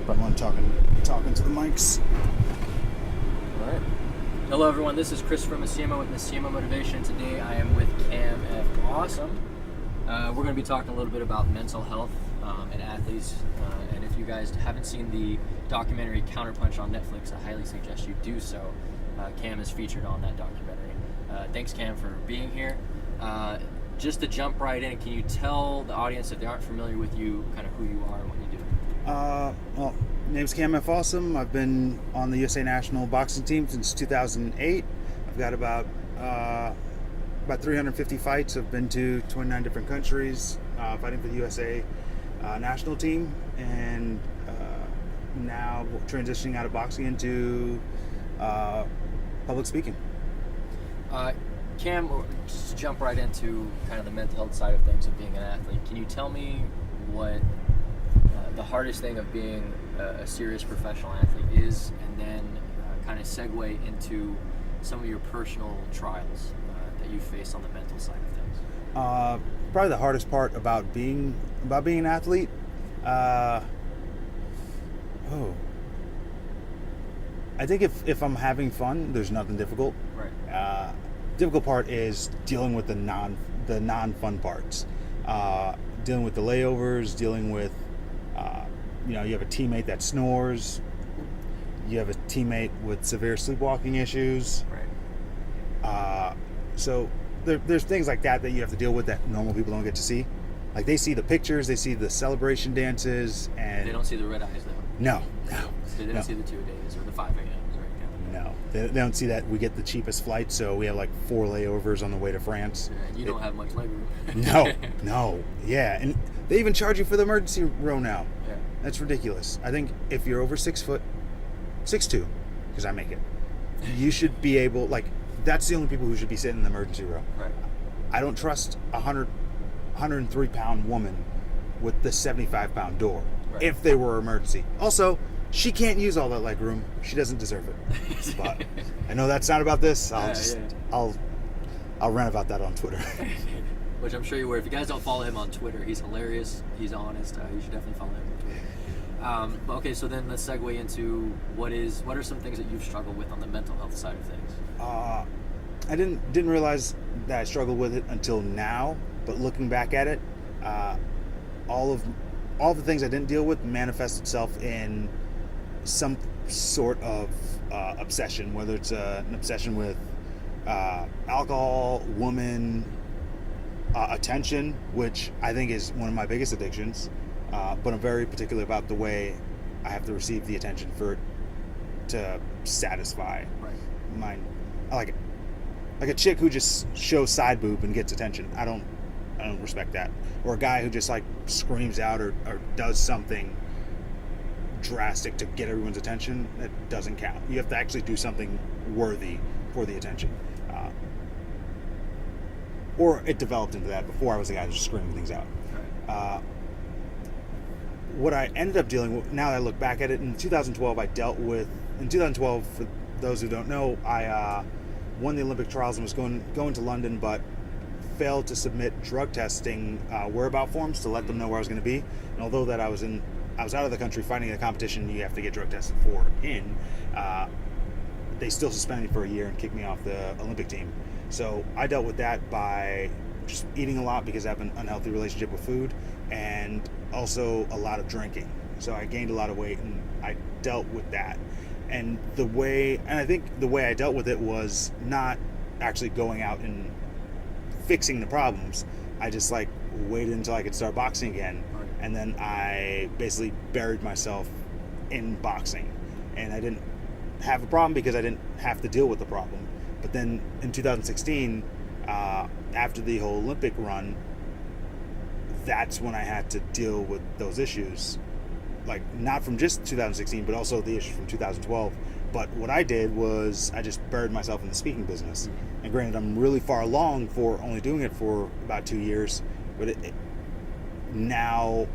But I'm talking to the mics. All right. Hello, everyone. This is Chris from Missimo with Missimo Motivation. Today, I am with Cam F. Awesome. We're going to be talking a little bit about mental health and athletes. And if you guys haven't seen the documentary Counterpunch on Netflix, I highly suggest you do so. Cam is featured on that documentary. Thanks, Cam, for being here. Just to jump right in, can you tell the audience, if they aren't familiar with you, kind of who you are and what you do? Well, name's Cam F. Awesome. I've been on the USA National Boxing Team since 2008. I've got about 350 fights. I've been to 29 different countries, fighting for the USA National Team, and now transitioning out of boxing into public speaking. Cam, just to jump right into kind of the mental health side of things of being an athlete, can you tell me what the hardest thing of being a serious professional athlete is, and then kind of segue into some of your personal trials that you face on the mental side of things? Probably the hardest part about being an athlete. I think if I'm having fun, there's nothing difficult. Right. Difficult part is dealing with the non-fun parts. Dealing with the layovers, dealing with you have a teammate that snores, you have a teammate with severe sleepwalking issues. Right. So there's things like that you have to deal with that normal people don't get to see. Like, they see the pictures, they see the celebration dances, and They don't see the red eyes, though. no. They don't see the 2-a-days or the 5 a.m.s, right? No, they don't see that. We get the cheapest flight, so we have like 4 layovers on the way to France. Yeah, and you don't have much leg room. No, yeah, and they even charge you for the emergency row now. Yeah. That's ridiculous. I think if you're over 6 foot, 6'2", because I make it, you should be able, like, that's the only people who should be sitting in the emergency row. Right. I don't trust 103-pound woman with the 75-pound door, Right. if they were emergency. Also, she can't use all that leg room. She doesn't deserve it. But I know that's not about this. I'll rant about that on Twitter. Which I'm sure you were. If you guys don't follow him on Twitter, he's hilarious. He's honest. You should definitely follow him on Twitter. But okay, so then let's segue into what are some things that you've struggled with on the mental health side of things? I didn't realize that I struggled with it until now. But looking back at it, all the things I didn't deal with manifest itself in some sort of obsession, whether it's an obsession with alcohol, woman, attention, which I think is one of my biggest addictions. But I'm very particular about the way I have to receive the attention for it to satisfy my, like a chick who just shows side boob and gets attention. I don't respect that. Or a guy who just like screams out or does something drastic to get everyone's attention. That doesn't count. You have to actually do something worthy for the attention. Or it developed into that. Before, I was the guy just screaming things out. What I ended up dealing with, now that I look back at it, in 2012, for those who don't know, I won the Olympic trials and was going to London, but failed to submit drug testing whereabout forms to let them know where I was going to be. And although that I was out of the country fighting a competition you have to get drug tested for they still suspended me for a year and kicked me off the Olympic team. So I dealt with that by just eating a lot because I have an unhealthy relationship with food, and also a lot of drinking. So I gained a lot of weight, and I dealt with that. And I think the way I dealt with it was not actually going out and fixing the problems. I just waited until I could start boxing again, and then I basically buried myself in boxing, and I didn't have a problem because I didn't have to deal with the problem. But then in 2016, after the whole Olympic run, that's when I had to deal with those issues, not from just 2016, but also the issues from 2012. But what I did was I just buried myself in the speaking business. And granted, I'm really far along for only doing it for about 2 years, but now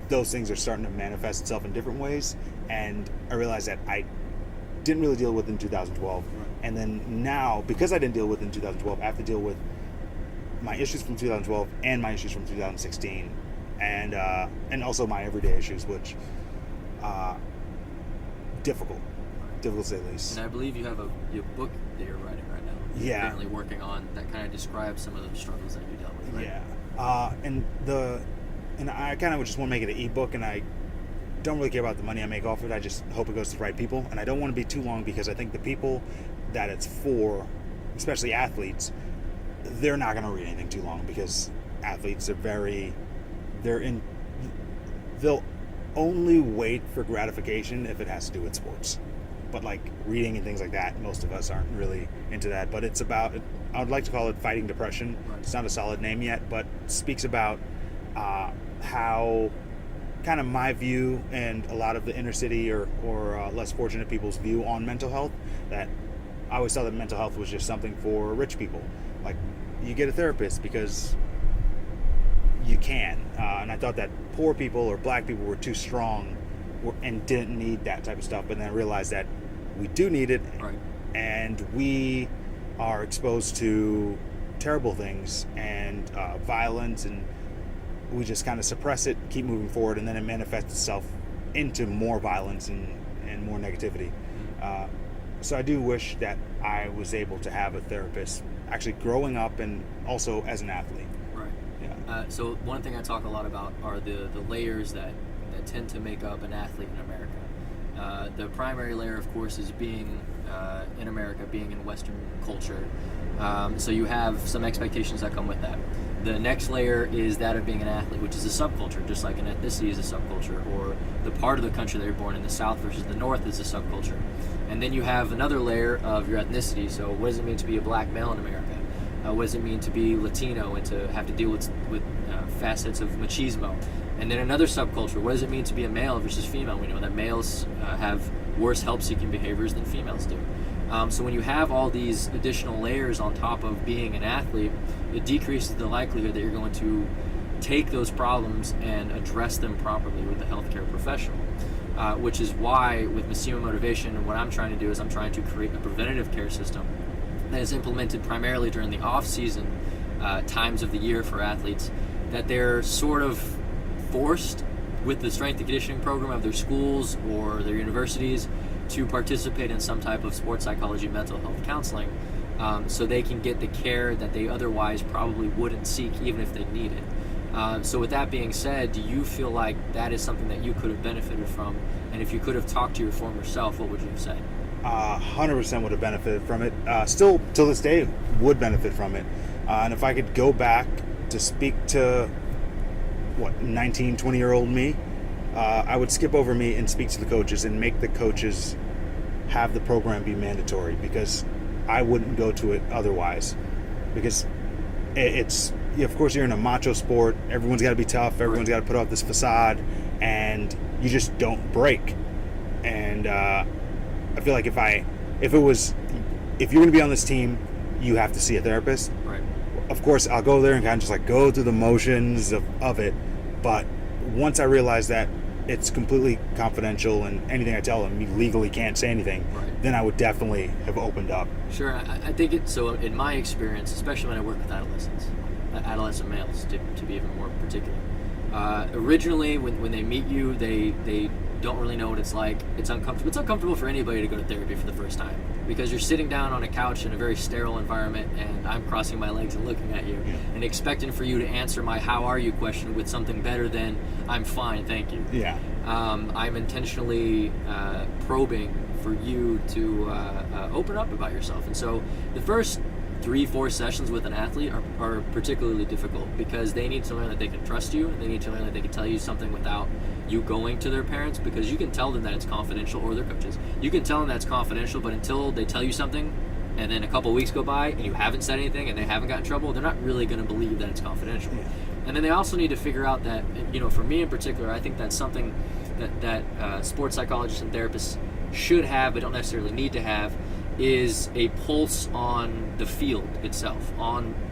those things are starting to manifest itself in different ways. And I realized that I didn't really deal with in 2012. And then now, because I didn't deal with in 2012, I have to deal with my issues from 2012 and my issues from 2016, and also my everyday issues, which difficult to say the least. And I believe you have a book that you're writing right now. You're currently working on that kind of describes some of those struggles that you dealt with, right? And I kind of just want to make it an ebook, and I don't really care about the money I make off it. I just hope it goes to the right people, and I don't want to be too long because I think the people that it's for, especially athletes, they're not going to read anything too long because athletes are they'll only wait for gratification if it has to do with sports. But like reading and things like that, most of us aren't really into that. But it's about, I would like to call it Fighting Depression. Right. It's not a solid name yet, but speaks about how kind of my view and a lot of the inner city or less fortunate people's view on mental health, that I always thought that mental health was just something for rich people. Like, you get a therapist because you can. And I thought that poor people or black people were too strong and didn't need that type of stuff. But then I realized that we do need it. Right. And we are exposed to terrible things and violence, and we just kind of suppress it, keep moving forward, and then it manifests itself into more violence and more negativity. So I do wish that I was able to have a therapist actually growing up and also as an athlete. Right. Yeah. So one thing I talk a lot about are the layers that tend to make up an athlete in America. The primary layer, of course, is being in America, being in Western culture. So you have some expectations that come with that. The next layer is that of being an athlete, which is a subculture, just like an ethnicity is a subculture, or the part of the country that you're born in, the South versus the North, is a subculture. And then you have another layer of your ethnicity. So what does it mean to be a black male in America? What does it mean to be Latino and to have to deal with facets of machismo? And then another subculture, what does it mean to be a male versus female? We know that males have worse help-seeking behaviors than females do. So when you have all these additional layers on top of being an athlete, it decreases the likelihood that you're going to take those problems and address them properly with a healthcare professional. Which is why with Missimo Motivation, what I'm trying to do is I'm trying to create a preventative care system that is implemented primarily during the off-season times of the year for athletes, that they're sort of forced with the strength and conditioning program of their schools or their universities to participate in some type of sports psychology, mental health counseling, so they can get the care that they otherwise probably wouldn't seek even if they need it. So with that being said, do you feel like that is something that you could have benefited from? And if you could have talked to your former self, what would you have said? 100% would have benefited from it. Still, till this day, would benefit from it. And if I could go back to speak to, 19, 20-year-old me, I would skip over me and speak to the coaches and make the coaches have the program be mandatory, because I wouldn't go to it otherwise. Because it's, of course, you're in a macho sport. Everyone's got to be tough. Everyone's got to put off this facade, and you just don't break. And I feel like if you're going to be on this team, you have to see a therapist. Right. Of course, I'll go there and kind of just like go through the motions of it. But once I realize that it's completely confidential and anything I tell them, you legally can't say anything, right, then I would definitely have opened up. Sure. I think it. So in my experience, especially when I work with adolescent males, to be even more particular, originally when they meet you, they don't really know what it's like. It's uncomfortable. It's uncomfortable for anybody to go to therapy for the first time, because you're sitting down on a couch in a very sterile environment, and I'm crossing my legs and looking at you, and expecting for you to answer my "How are you?" question with something better than "I'm fine, thank you." Yeah. I'm intentionally probing for you to open up about yourself, and so the first 3-4 sessions with an athlete are particularly difficult, because they need to learn that they can trust you, and they need to learn that they can tell you something without you going to their parents, because you can tell them that it's confidential, or their coaches. You can tell them that it's confidential, but until they tell you something and then a couple weeks go by and you haven't said anything and they haven't gotten in trouble, they're not really going to believe that it's confidential. Yeah. And then they also need to figure out that, for me in particular, I think that's something that sports psychologists and therapists should have, but don't necessarily need to have, is a pulse on the field itself,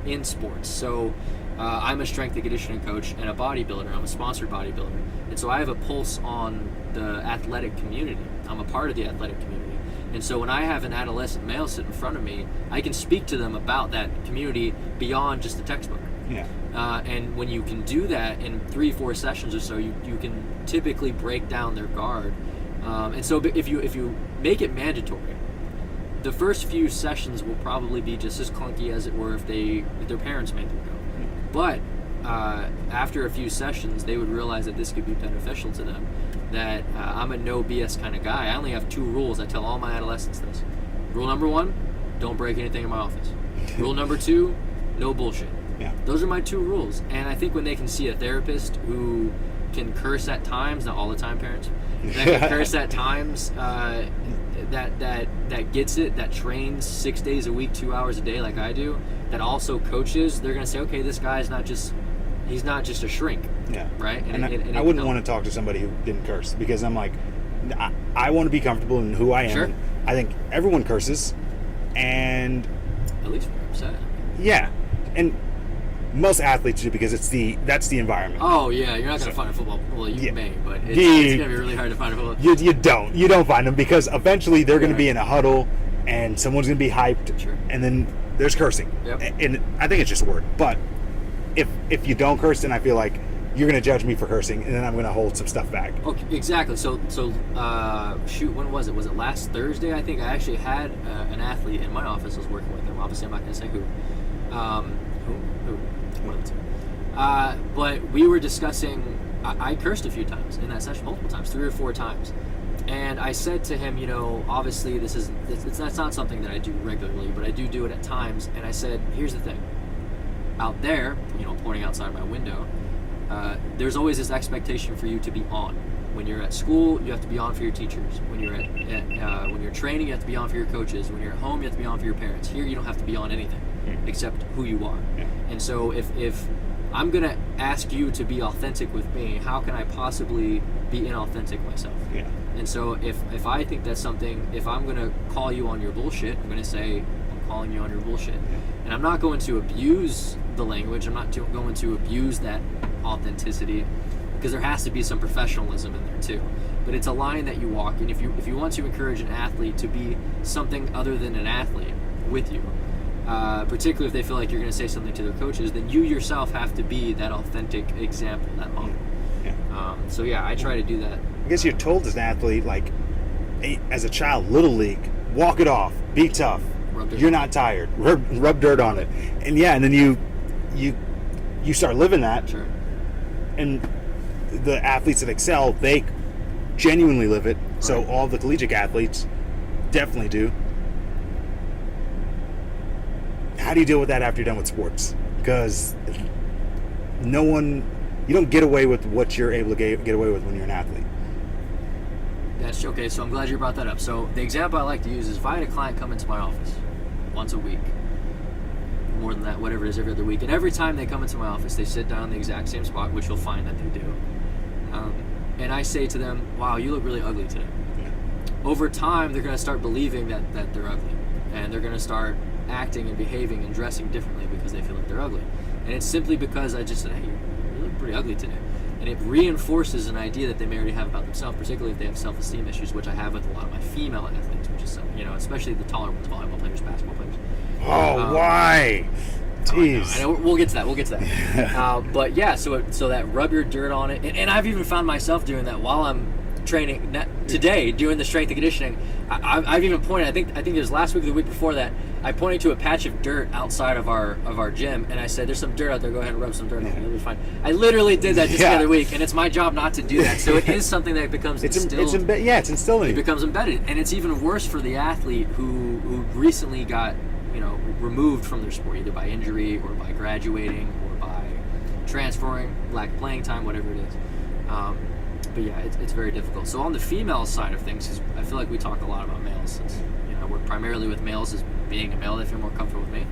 in sports. So I'm a strength and conditioning coach and a bodybuilder. I'm a sponsored bodybuilder. And so I have a pulse on the athletic community. I'm a part of the athletic community. And so when I have an adolescent male sit in front of me, I can speak to them about that community beyond just the textbook. Yeah. And when you can do that in 3-4 sessions or so, you can typically break down their guard. And so if you make it mandatory, the first few sessions will probably be just as clunky as it were if their parents made them go. But after a few sessions, they would realize that this could be beneficial to them. That I'm a no BS kind of guy. I only have 2 rules. I tell all my adolescents this. Rule number 1, don't break anything in my office. Rule number 2, no bullshit. Yeah. Those are my 2 rules. And I think when they can see a therapist who can curse at times, not all the time, parents, that can curse at times, that gets it, that trains 6 days a week, 2 hours a day like I do, that also coaches, they're going to say, okay, this guy's he's not just a shrink. Yeah. Right? And I wouldn't want to talk to somebody who didn't curse, because I'm like, I want to be comfortable in who I am. Sure. I think everyone curses, and at least when you're upset. Yeah. And most athletes do, because that's the environment. Oh yeah, you're not going to find a football. Well, you may, but it's going to be really hard to find a football. You don't find them, because eventually they're going to be in a huddle, and someone's going to be hyped, Sure. and then there's cursing. Yep. And I think it's just word. But if you don't curse, then I feel like you're going to judge me for cursing, and then I'm going to hold some stuff back. Okay, exactly. So shoot, when was it? Was it last Thursday? I think I actually had an athlete in my office. I was working with them. Obviously, I'm not going to say who. Who? One of the 2. But we were discussing. I cursed a few times in that session, multiple times, 3 or 4 times. And I said to him, obviously that's not something that I do regularly, but I do it at times. And I said, here's the thing. Out there, pointing outside my window, there's always this expectation for you to be on. When you're at school, you have to be on for your teachers. When you're when you're training, you have to be on for your coaches. When you're at home, you have to be on for your parents. Here, you don't have to be on anything except who you are. Yeah. And so if I'm going to ask you to be authentic with me, how can I possibly be inauthentic myself? Yeah. And so if I think that's something, if I'm going to call you on your bullshit, I'm going to say, I'm calling you on your bullshit. Yeah. And I'm not going to abuse the language. I'm not going to abuse that authenticity, because there has to be some professionalism in there too. But it's a line that you walk, and if you want to encourage an athlete to be something other than an athlete with you, particularly if they feel like you're going to say something to their coaches, then you yourself have to be that authentic example, that model. Yeah. So yeah, I try to do that. I guess you're told as an athlete, like, as a child, little league, walk it off, be tough. You're not tired. Rub dirt on it, and then you start living that. Sure. And the athletes that excel, they genuinely live it. Right. So all the collegiate athletes definitely do. How do you deal with that after you're done with sports? Because you don't get away with what you're able to get away with when you're an athlete. That's okay. So I'm glad you brought that up. So the example I like to use is if I had a client come into my office once a week, more than that, whatever it is, every other week, and every time they come into my office, they sit down in the exact same spot, which you'll find that they do. And I say to them, wow, you look really ugly today. Yeah. Over time, they're going to start believing that they're ugly, and they're going to start acting and behaving and dressing differently because they feel like they're ugly. And it's simply because I just said, hey, you look pretty ugly today. And it reinforces an idea that they may already have about themselves, particularly if they have self-esteem issues, which I have with a lot of my female athletes, which is, especially the taller ones, volleyball players, basketball players. Oh, why? Jeez. I know. We'll get to that. But yeah, so that rub your dirt on it, and I've even found myself doing that while I'm training today, doing the strength and conditioning. I've even pointed. I think it was last week or the week before that. I pointed to a patch of dirt outside of our gym, and I said, "There's some dirt out there. Go ahead and rub some dirt on it. It'll be fine." I literally did that just the other week, and it's my job not to do that. So it is something that becomes instilled. It's instilled in you. It becomes embedded, and it's even worse for the athlete who recently got removed from their sport, either by injury or by graduating or by transferring, lack of playing time, whatever it is. But yeah, it's very difficult. So on the female side of things, because I feel like we talk a lot about males, since I work primarily with males as being a male, they feel more comfortable with me.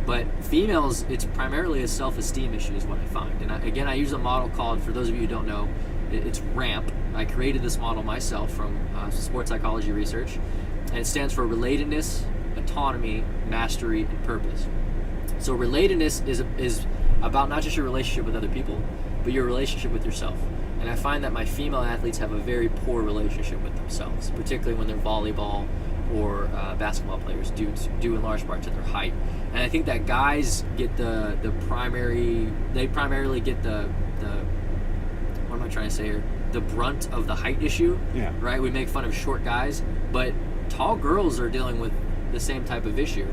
But females, it's primarily a self-esteem issue is what I find. And I use a model called, for those of you who don't know, it's RAMP. I created this model myself from sports psychology research, and it stands for relatedness, autonomy, mastery, and purpose. So relatedness is about not just your relationship with other people, but your relationship with yourself. And I find that my female athletes have a very poor relationship with themselves, particularly when they're volleyball or basketball players due in large part to their height. And I think that guys get they primarily get the what am I trying to say here? The brunt of the height issue. Yeah. Right? We make fun of short guys, but tall girls are dealing with the same type of issue.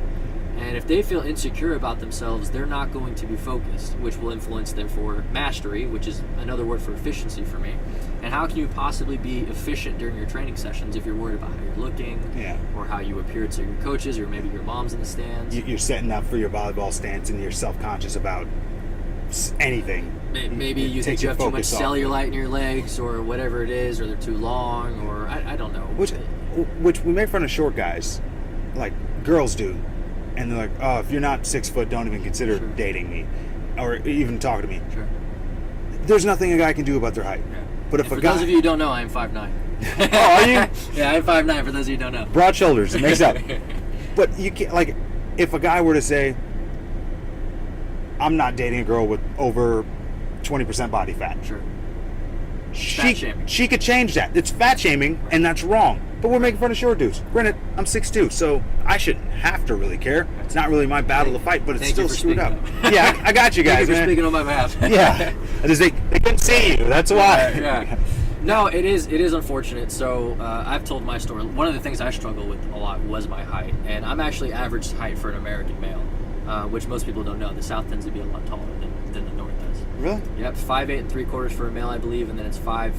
And if they feel insecure about themselves, they're not going to be focused, which will influence them for mastery, which is another word for efficiency for me. And how can you possibly be efficient during your training sessions if you're worried about how you're looking, or how you appear to your coaches, or maybe your mom's in the stands? You're setting up for your volleyball stance and you're self-conscious about anything. Maybe you think you have too much cellulite in your legs, or whatever it is, or they're too long, or I don't know. Which we make fun of short guys, like girls do. And they're like, oh, if you're not 6 foot, don't even consider dating me, or even talking to me. Sure. There's nothing a guy can do about their height. Yeah. But if for those of you who don't know, I'm 5'9". Oh, are you? Yeah, I'm 5'9", for those of you who don't know. Broad shoulders, it makes up. But you can't, like, if a guy were to say, I'm not dating a girl with over 20% body fat. Sure. She could change that. It's fat shaming, and that's wrong. But we're making fun of short dudes. Granted, I'm 6'2", so I shouldn't have to really care. It's not really my battle to fight, but it's still screwed up. Yeah, I got you guys, Thank you for man. speaking on my behalf. Yeah, they couldn't see you. That's why. Yeah. No, it is unfortunate. So I've told my story. One of the things I struggle with a lot was my height, and I'm actually average height for an American male, which most people don't know. The South tends to be a lot taller than the North does. Really? Yep, 5'8"3/4 for a male, I believe, and then it's 5'3"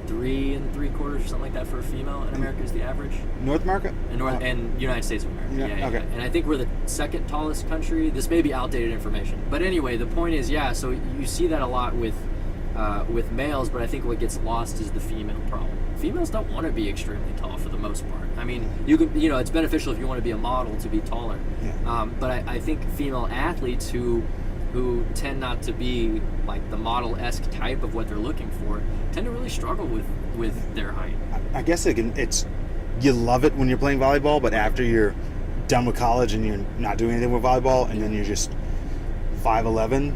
3/4 or something like that for a female. In America is the average. North America? And United States of America. Yeah, okay. And I think we're the second tallest country. This may be outdated information, but anyway, the point is, so you see that a lot with males, but I think what gets lost is the female problem. Females don't want to be extremely tall for the most part. I mean, it's beneficial if you want to be a model to be taller. Yeah. But I think female athletes who tend not to be like the model-esque type of what they're looking for tend to really struggle with their height. I guess it's you love it when you're playing volleyball, but after you're done with college and you're not doing anything with volleyball, and then you're just 5'11"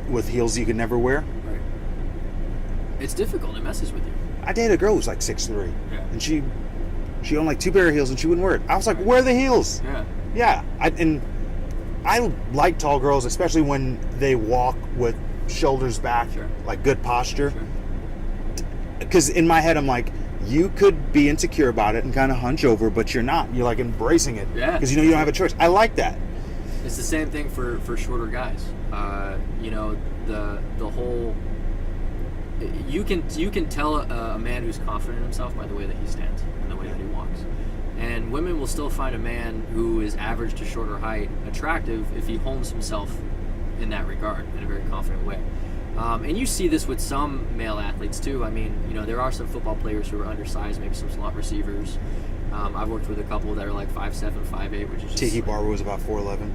with heels you could never wear. Right. It's difficult. It messes with you. I dated a girl who was like 6'3", and she owned like 2 pair of heels and she wouldn't wear it. I was like, where are the heels? Yeah. I like tall girls, especially when they walk with shoulders back, like good posture. Because in my head, I'm like, you could be insecure about it and kind of hunch over, but you're not. You're like embracing it. Yeah. Because you don't have a choice. I like that. It's the same thing for shorter guys. The whole. You can tell a man who's confident in himself by the way that he stands and the way that he walks. And women will still find a man who is average to shorter height attractive if he hones himself in that regard in a very confident way. And you see this with some male athletes too. I mean, there are some football players who are undersized, maybe some slot receivers. I've worked with a couple that are like 5'7", 5'8", which is just Tiki Barber was about 4'11".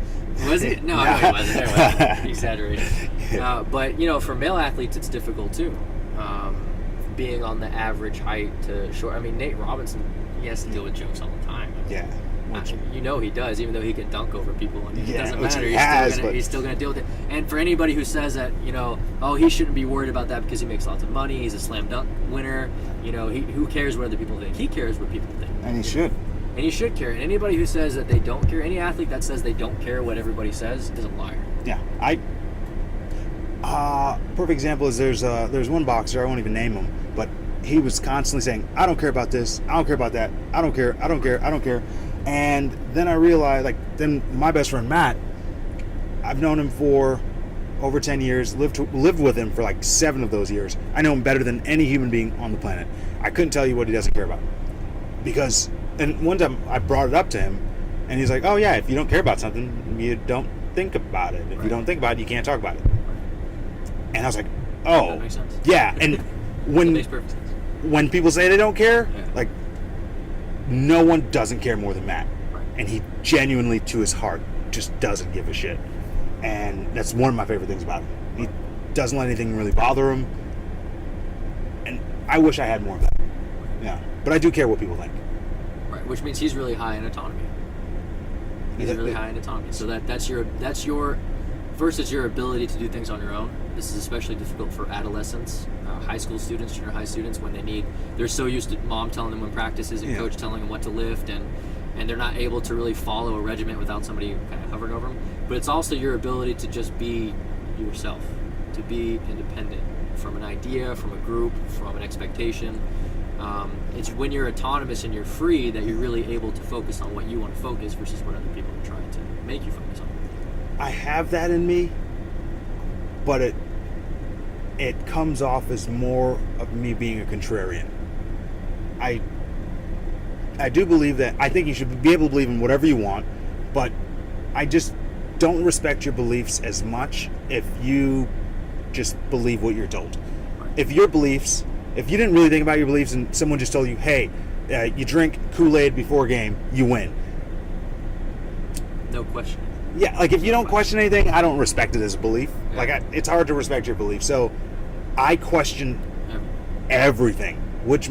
Was he? No, he wasn't. Exaggerated. But for male athletes, it's difficult too. Being on the average height to short. I mean, Nate Robinson, he has to deal with jokes all the time. Yeah. He does, even though he can dunk over people. And it doesn't matter. He's still going to deal with it. And for anybody who says that, he shouldn't be worried about that because he makes lots of money, he's a slam dunk winner, who cares what other people think? He cares what people think. And he should. And he should care. And anybody who says that they don't care, any athlete that says they don't care what everybody says is a liar. Yeah. Perfect example is there's one boxer, I won't even name him, but he was constantly saying, I don't care about this, I don't care about that, I don't care, I don't care, I don't care. And then I realized, then my best friend Matt, I've known him for over 10 years, lived with him for like 7 of those years. I know him better than any human being on the planet. I couldn't tell you what he doesn't care about. And one time I brought it up to him, and he's like, oh yeah, if you don't care about something, you don't think about it. If you don't think about it, you can't talk about it. And I was like, oh, that makes sense. Yeah. And that makes perfect sense. When people say they don't care, no one doesn't care more than Matt. Right. And he genuinely, to his heart, just doesn't give a shit. And that's one of my favorite things about him. He doesn't let anything really bother him. And I wish I had more of that. Yeah. But I do care what people think. Right, which means he's really high in autonomy. He's really high in autonomy. So that's your first, it's your ability to do things on your own. This is especially difficult for adolescents, high school students, junior high students, when they're so used to mom telling them when practice is and coach telling them what to lift, and and they're not able to really follow a regiment without somebody kind of hovering over them. But it's also your ability to just be yourself, to be independent from an idea, from a group, from an expectation. It's when you're autonomous and you're free that you're really able to focus on what you want to focus versus what other people are trying to make you focus on. I have that in me, but it comes off as more of me being a contrarian. I do believe that I think you should be able to believe in whatever you want, but I just don't respect your beliefs as much if you just believe what you're told. If your beliefs, if you didn't really think about your beliefs and someone just told you, hey, you drink Kool-Aid before a game, you win. No question. Yeah, like if you don't question anything, I don't respect it as a belief. Yeah. Like it's hard to respect your belief. So I question everything, which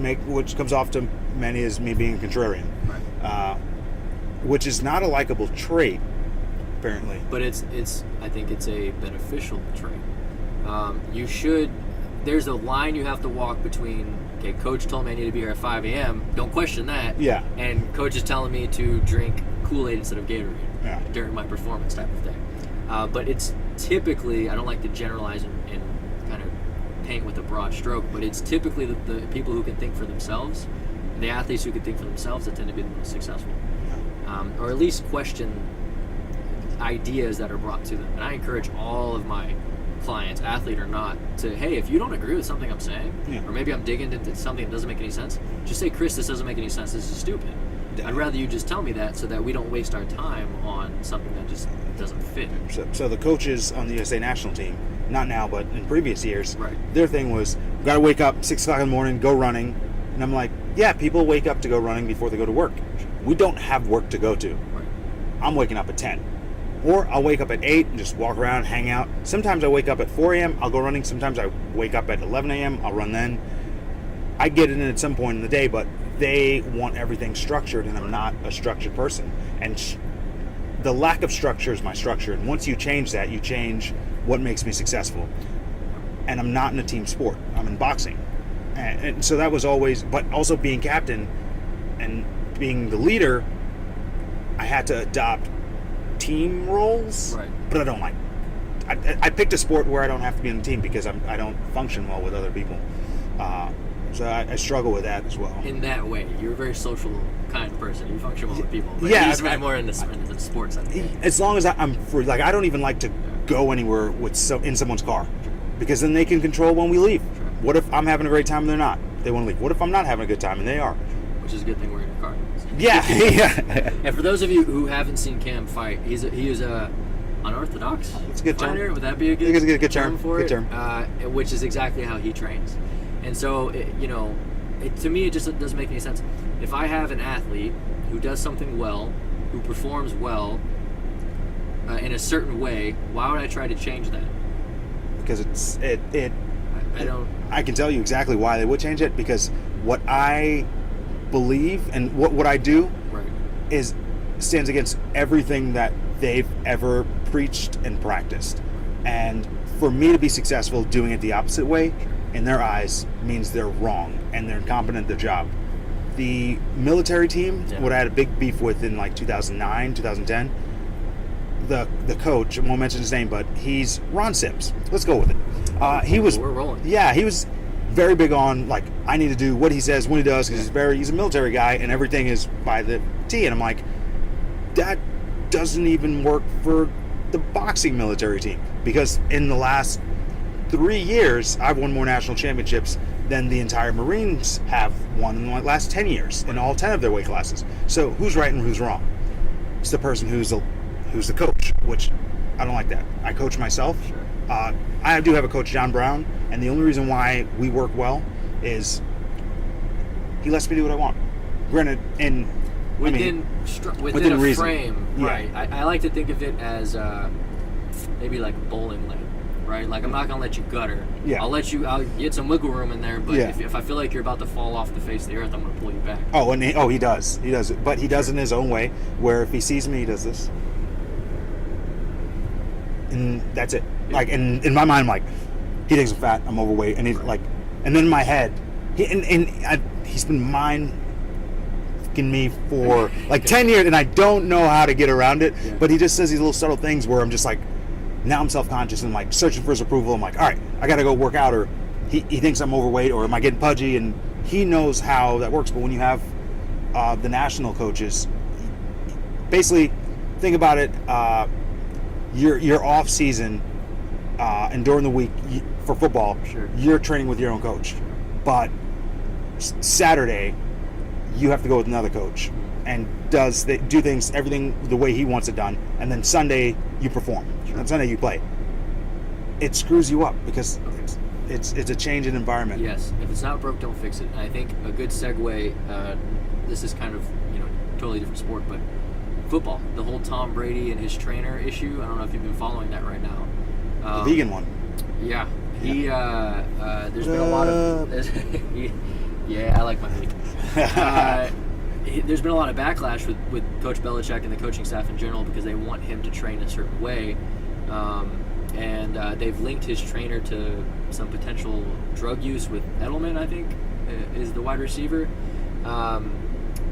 comes off to many as me being a contrarian, right. Which is not a likable trait, apparently. But I think it's a beneficial trait. You should. There's a line you have to walk between. Okay, coach told me I need to be here at 5 a.m. Don't question that. Yeah. And coach is telling me to drink Kool-Aid instead of Gatorade during my performance type of thing. But it's typically, I don't like to generalize and kind of paint with a broad stroke, but it's typically the people who can think for themselves, the athletes who can think for themselves that tend to be the most successful. Or at least question ideas that are brought to them. And I encourage all of my clients, athlete or not, to, hey, if you don't agree with something I'm saying, or maybe I'm digging into something that doesn't make any sense, just say, Chris, this doesn't make any sense, this is stupid. I'd rather you just tell me that so that we don't waste our time on something that just doesn't fit. So the coaches on the USA national team, not now, but in previous years, right. Their thing was, got to wake up 6 o'clock in the morning, go running. And I'm like, yeah, people wake up to go running before they go to work. We don't have work to go to. Right. I'm waking up at 10. Or I'll wake up at 8 and just walk around, hang out. Sometimes I wake up at 4 a.m., I'll go running. Sometimes I wake up at 11 a.m., I'll run then. I get it in at some point in the day, but they want everything structured, and I'm not a structured person. And the lack of structure is my structure. And once you change that, you change what makes me successful. And I'm not in a team sport. I'm in boxing. And so that was always, but also being captain and being the leader, I had to adopt team roles, right. But I don't like. I picked a sport where I don't have to be in the team because I don't function well with other people. So I struggle with that as well. In that way, you're a very social kind of person. You function well with people. But yeah, he's really more in the sports side. As long as I'm free, like I don't even like to go anywhere in someone's car, because then they can control when we leave. Sure. What if I'm having a great time and they're not? They want to leave. What if I'm not having a good time and they are? Which is a good thing we're in a car. Yeah, yeah. And for those of you who haven't seen Cam fight, he is a unorthodox That's a good fighter. term. Would that be a good, I think it's a good term for good it? Term. Which is exactly how he trains. And so, to me, it just doesn't make any sense. If I have an athlete who does something well, who performs well in a certain way, why would I try to change that? Because I don't. I can tell you exactly why they would change it, because what I believe and what I do right. stands against everything that they've ever preached and practiced. And for me to be successful doing it the opposite way, in their eyes, means they're wrong and they're incompetent at their job. The military team, what I had a big beef with in like 2009, 2010, the coach, I won't mention his name, but he's Ron Sims. Let's go with it. We're rolling. Yeah, he was very big on, like, I need to do what he says when he does, because he's a military guy and everything is by the T. And I'm like, that doesn't even work for the boxing military team, because in the last 3 years, I've won more national championships than the entire Marines have won in the last 10 years in all 10 of their weight classes. So who's right and who's wrong? It's the person who's the coach, which I don't like that. I coach myself. Sure. I do have a coach, John Brown, and the only reason why we work well is he lets me do what I want. Granted, within a reason. Frame, yeah. Right? I like to think of it as maybe like a bowling lane. Right, like I'm not gonna let you gutter. Yeah. I'll get some wiggle room in there, but Yeah. if I feel like you're about to fall off the face of the earth, I'm gonna pull you back. Oh, and he does it, but he does it in his own way. Where if he sees me, he does this, and that's it. Yeah. Like in my mind, I'm like, he thinks I'm fat, I'm overweight, and he's like, and then in my head, he's been mine stalking me for like 10 years, and I don't know how to get around it. Yeah. But he just says these little subtle things where I'm just like, now I'm self-conscious and I'm like searching for his approval. I'm like, all right, I got to go work out, or he thinks I'm overweight, or am I getting pudgy? And he knows how that works. But when you have the national coaches, basically, think about it. Your off season and during the week for football, Sure. you're training with your own coach. But Saturday, you have to go with another coach and do things, everything the way he wants it done. And then Sunday, you perform. Sure. And Sunday, you play. It screws you up because it's a change in environment. Yes, if it's not broke, don't fix it. And I think a good segue, this is kind of, totally different sport, but football, the whole Tom Brady and his trainer issue, I don't know if you've been following that right now. The vegan one. Yeah. There's been a lot of... yeah, I like my meat. There's been a lot of backlash with Coach Belichick and the coaching staff in general because they want him to train a certain way. And they've linked his trainer to some potential drug use with Edelman, I think, is the wide receiver.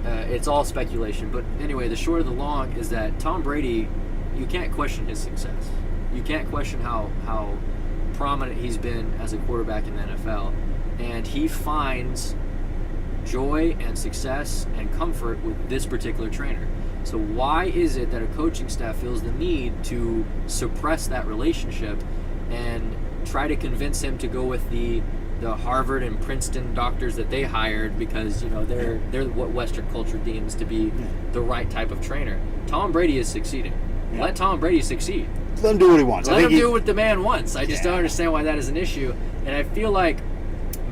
It's all speculation. But anyway, the short of the long is that Tom Brady, you can't question his success. You can't question how prominent he's been as a quarterback in the NFL. And he finds joy and success and comfort with this particular trainer. So why is it that a coaching staff feels the need to suppress that relationship and try to convince him to go with the Harvard and Princeton doctors that they hired because they're what Western culture deems to be the right type of trainer? Tom Brady is succeeding. Yeah. Let Tom Brady succeed. Let him do what he wants. Let him do what the man wants. I just don't understand why that is an issue. And I feel like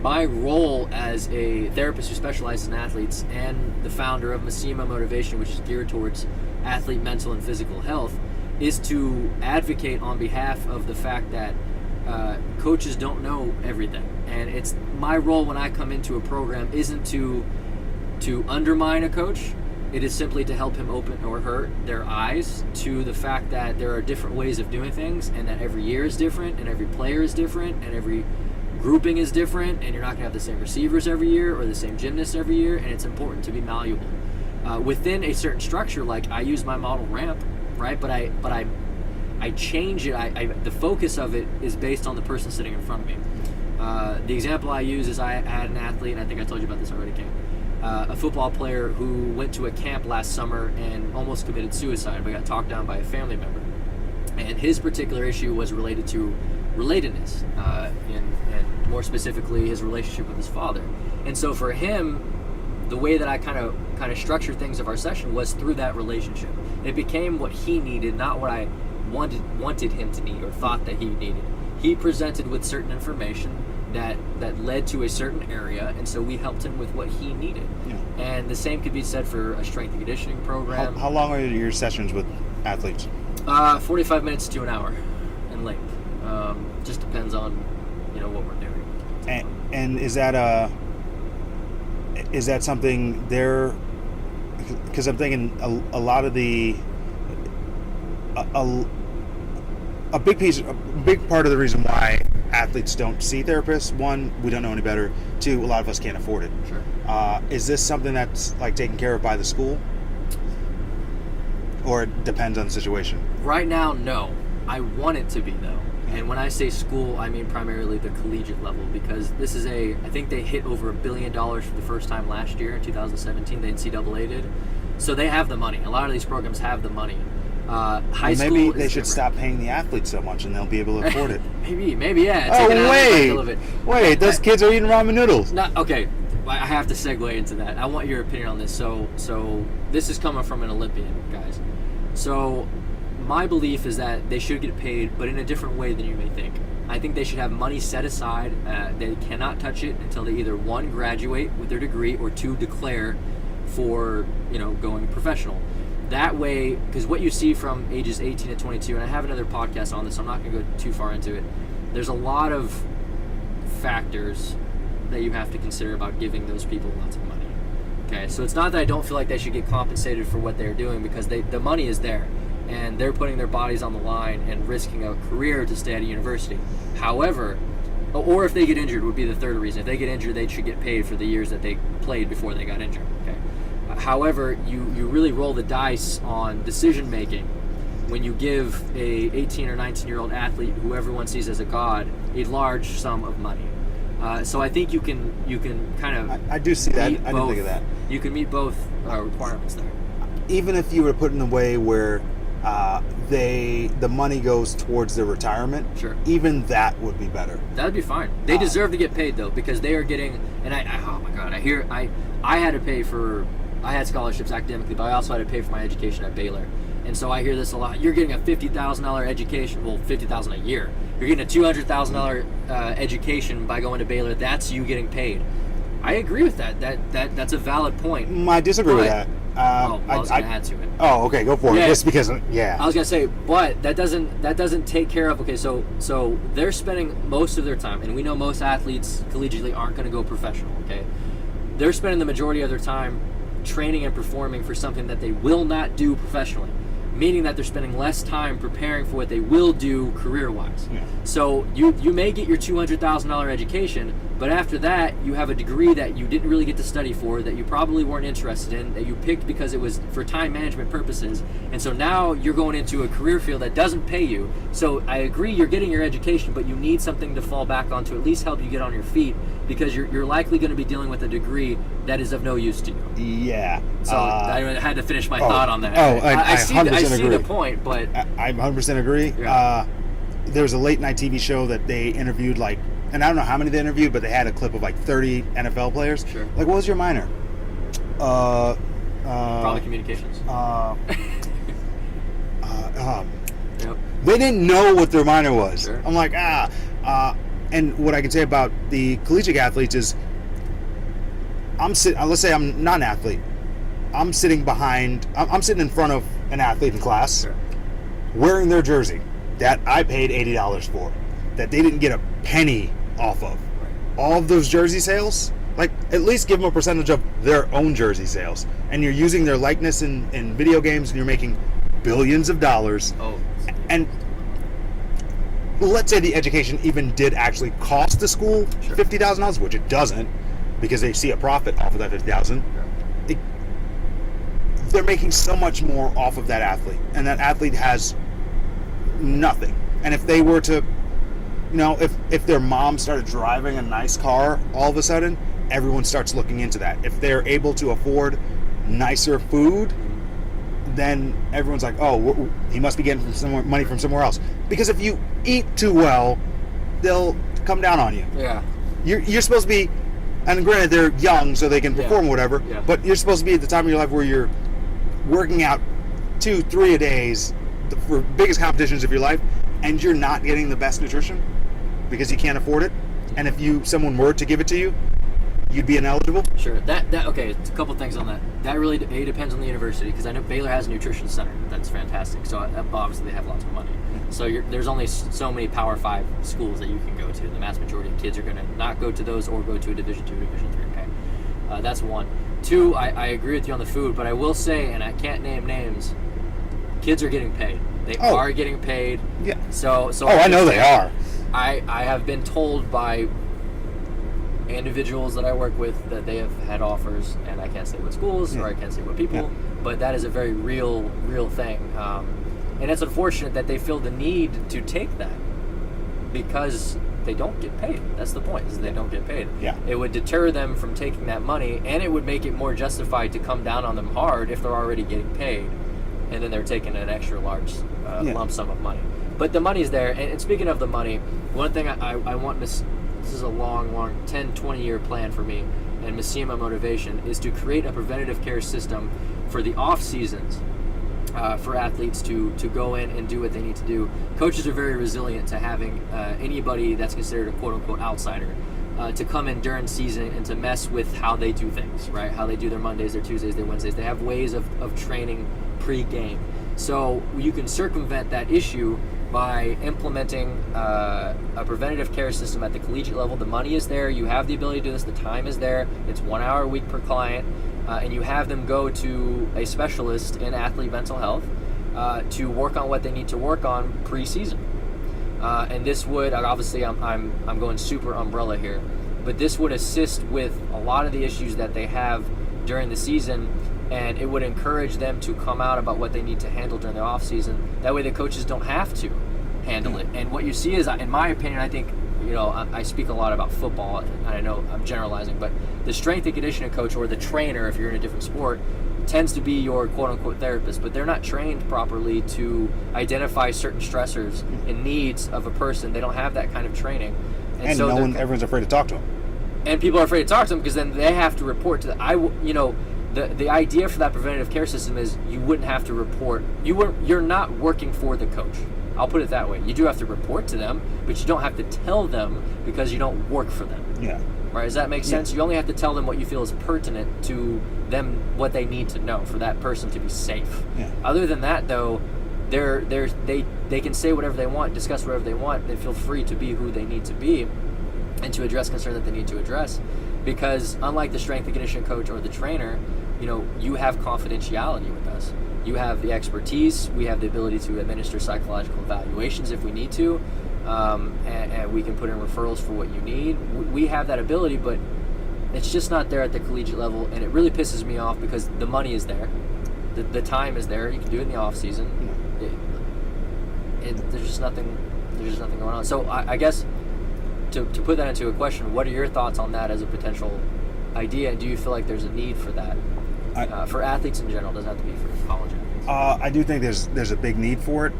my role as a therapist who specializes in athletes and the founder of Missimo Motivation, which is geared towards athlete mental and physical health, is to advocate on behalf of the fact that coaches don't know everything. And it's my role when I come into a program isn't to undermine a coach. It is simply to help him open or her their eyes to the fact that there are different ways of doing things, and that every year is different, and every player is different, and every grouping is different, and you're not going to have the same receivers every year or the same gymnasts every year, and it's important to be malleable within a certain structure. Like I use my model ramp, right? But I change it. The focus of it is based on the person sitting in front of me. The example I use is I had an athlete, and I think I told you about this already, Cam. A football player who went to a camp last summer and almost committed suicide, but got talked down by a family member. And his particular issue was related to relatedness, and more specifically his relationship with his father. And so for him, the way that I kind of structured things of our session was through that relationship. It became what he needed, not what I wanted him to need or thought that he needed. He presented with certain information that led to a certain area, and so we helped him with what he needed. Yeah. And the same could be said for a strength and conditioning program. How long are your sessions with athletes? 45 minutes to an hour in length. Just depends on what we're doing. And is that something there? Because I'm thinking a lot of a big part of the reason why athletes don't see therapists, one, we don't know any better. Two, a lot of us can't afford it. Sure. Is this something that's like taken care of by the school, or it depends on the situation? Right now, no. I want it to be, though. And when I say school, I mean primarily the collegiate level, because this is I think they hit over $1 billion for the first time last year in 2017. The NCAA did. So they have the money. A lot of these programs have the money. High school maybe is they should different. stop paying the athletes so much, and they'll be able to afford it. maybe, yeah. Oh, Take it out of the of it. Wait! Those kids are eating ramen noodles. Okay, I have to segue into that. I want your opinion on this. So this is coming from an Olympian, guys. So my belief is that they should get paid, but in a different way than you may think. I think they should have money set aside. They cannot touch it until they either, one, graduate with their degree, or two, declare for going professional. That way, because what you see from ages 18 to 22, and I have another podcast on this, so I'm not going to go too far into it. There's a lot of factors that you have to consider about giving those people lots of money. Okay, so it's not that I don't feel like they should get compensated for what they're doing, because the money is there, and they're putting their bodies on the line and risking a career to stay at a university. However, or if they get injured would be the third reason. If they get injured, they should get paid for the years that they played before they got injured. Okay. However, you really roll the dice on decision making when you give a 18 or 19-year-old athlete who everyone sees as a god a large sum of money. So I think you can kind of. I do see that. I didn't think of that. You can meet both requirements there. Even if you were to put it in a way where the money goes towards their retirement, sure, even that would be better. That'd be fine. They deserve to get paid though, because they are getting. And oh my god, I had to pay for. I had scholarships academically, but I also had to pay for my education at Baylor. And so I hear this a lot. You're getting a $50,000 education. Well, $50,000 a year. You're getting a $200,000 education by going to Baylor. That's you getting paid. I agree with that. That's a valid point. I disagree with that. I was going to add to it. Oh, okay, go for it. Just because, yeah. I was going to say, but that doesn't take care of. Okay, so they're spending most of their time, and we know most athletes collegiately aren't going to go professional. Okay, they're spending the majority of their time training and performing for something that they will not do professionally, meaning that they're spending less time preparing for what they will do career-wise. Yeah. So you may get your $200,000 education, but after that you have a degree that you didn't really get to study for, that you probably weren't interested in, that you picked because it was for time management purposes, and so now you're going into a career field that doesn't pay you. So I agree, you're getting your education, but you need something to fall back on to at least help you get on your feet, because you're likely going to be dealing with a degree that is of no use to you. Yeah. So I had to finish my thought on that. I see 100% agree. The point, but I 100% agree. Yeah. There was a late night TV show that they interviewed, like, and I don't know how many they interviewed, but they had a clip of like 30 NFL players. Sure. Like, what was your minor? Probably communications. Yep. They didn't know what their minor was. Sure. I'm like, and what I can say about the collegiate athletes is, let's say I'm not an athlete. I'm sitting in front of an athlete in class, sure, wearing their jersey that I paid $80 for, that they didn't get a penny off of. Right. All of those jersey sales, like, at least give them a percentage of their own jersey sales. And you're using their likeness in video games, and you're making billions of dollars. Oh. And let's say the education even did actually cost the school sure, $50,000, which it doesn't, because they see a profit off of that $50,000. Yeah. They're making so much more off of that athlete, and that athlete has nothing. And if they were to, if their mom started driving a nice car, all of a sudden, everyone starts looking into that. If they're able to afford nicer food, then everyone's like, oh, he must be getting money from somewhere else. Because if you eat too well, they'll come down on you. Yeah. You're supposed to be, and granted they're young so they can perform whatever, but you're supposed to be at the time of your life where you're working out 2-3 a days for biggest competitions of your life, and you're not getting the best nutrition because you can't afford it. And if someone were to give it to you, you'd be ineligible. Sure. Okay. It's a couple things on that. That really depends on the university, because I know Baylor has a nutrition center that's fantastic. So obviously they have lots of money. So there's only so many Power 5 schools that you can go to. The vast majority of kids are going to not go to those or go to a Division 2, Division 3. Okay. That's one. Two, I agree with you on the food, but I will say, and I can't name names, kids are getting paid. They are getting paid. Yeah. So I know they are. I have been told by individuals that I work with that they have had offers, and I can't say what schools or I can't say what people, but that is a very real thing. And it's unfortunate that they feel the need to take that because they don't get paid. That's the point, is they don't get paid. Yeah. It would deter them from taking that money, and it would make it more justified to come down on them hard if they're already getting paid, and then they're taking an extra large lump sum of money. But the money's there, and speaking of the money, one thing I want this is a long 10, 20-year plan for me, and Missimo motivation is to create a preventative care system for the off seasons, for athletes to go in and do what they need to do. Coaches are very resilient to having anybody that's considered a quote-unquote outsider to come in during season and to mess with how they do things, right? How they do their Mondays, their Tuesdays, their Wednesdays. They have ways of training pre-game. So you can circumvent that issue by implementing a preventative care system at the collegiate level. The money is there. You have the ability to do this. The time is there. It's 1 hour a week per client. And you have them go to a specialist in athlete mental health to work on what they need to work on pre-season. And this would, obviously I'm going super umbrella here, but this would assist with a lot of the issues that they have during the season and it would encourage them to come out about what they need to handle during the off season. That way the coaches don't have to handle it. And what you see is, in my opinion, I think, I speak a lot about football, and I know I'm generalizing, but the strength and conditioning coach, or the trainer if you're in a different sport, tends to be your quote-unquote therapist, but they're not trained properly to identify certain stressors and needs of a person. They don't have that kind of training. And so everyone's afraid to talk to them. And people are afraid to talk to them because then they have to report to the idea for that preventative care system is you wouldn't have to report. You're not working for the coach. I'll put it that way. You do have to report to them, but you don't have to tell them because you don't work for them. Yeah. Right? Does that make sense? You only have to tell them what you feel is pertinent to them, what they need to know for that person to be safe. Yeah. Other than that, though, they can say whatever they want, discuss whatever they want. They feel free to be who they need to be and to address concerns that they need to address. Because unlike the strength and conditioning coach or the trainer, you have confidentiality with us. You have the expertise. We have the ability to administer psychological evaluations if we need to. And we can put in referrals for what you need. We have that ability, but it's just not there at the collegiate level, and it really pisses me off because the money is there, the time is there. You can do it in the off season. There's just nothing going on. So I guess to put that into a question, what are your thoughts on that as a potential idea, and do you feel like there's a need for that for athletes in general? It doesn't have to be for college athletes. I do think there's a big need for it,